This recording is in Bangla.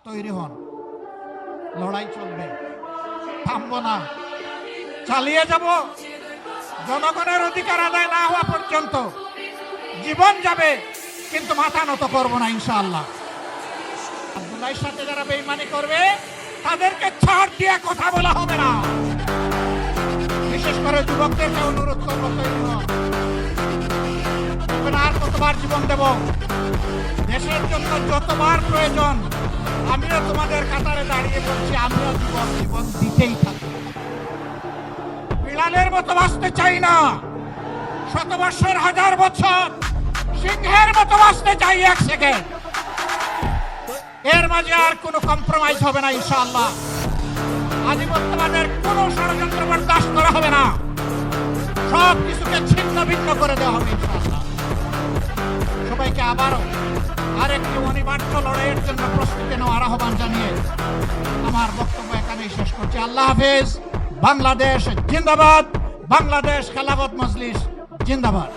তৈরি হন, লড়াই চলবে, থামবো না, চালিয়ে যাব। জনগণের অধিকার আদায় না হওয়া পর্যন্ত জীবন যাবে, কিন্তু মাথা নত করবো না ইনশাআল্লাহ। আব্দুল্লাহর সাথে যারা বেঈমানি করবে তাদেরকে ছাড় দিয়ে কথা বলা হবে না। বিশেষ করে যুবকদেরকে অনুরোধ করবো, তৈরি হন। আর কতবার জীবন দেব, দেশের জন্য যতবার প্রয়োজন আমিও তোমাদের কাতারে দাঁড়িয়ে বলছি, আমিও জীবন দিতেই থাকি। বিড়ালের মতো বাঁচতে চাই না, শত বছর, হাজার বছর, সিংহের মতো বাঁচতে চাই 1 সেকেন্ড। এর মাঝে আর কোনো কম্প্রোমাইজ হবে না ইনশাআল্লাহ। আধিপত্যবাদের কোনো ষড়যন্ত্র বরদাস্ত করা হবে না, সব কিছুকে ছিন্ন ভিন্ন করে দেওয়া হবে ইনশাআল্লাহ। সবাইকে আবারও আরেকটি অনিবার্য লড়াইয়ের জন্য প্রস্তুতি নেওয়ার আহ্বান জানিয়ে আমার বক্তব্য এখানেই শেষ করছি। আল্লাহ হাফেজ। বাংলাদেশ জিন্দাবাদ, বাংলাদেশ খেলাফত মজলিস জিন্দাবাদ।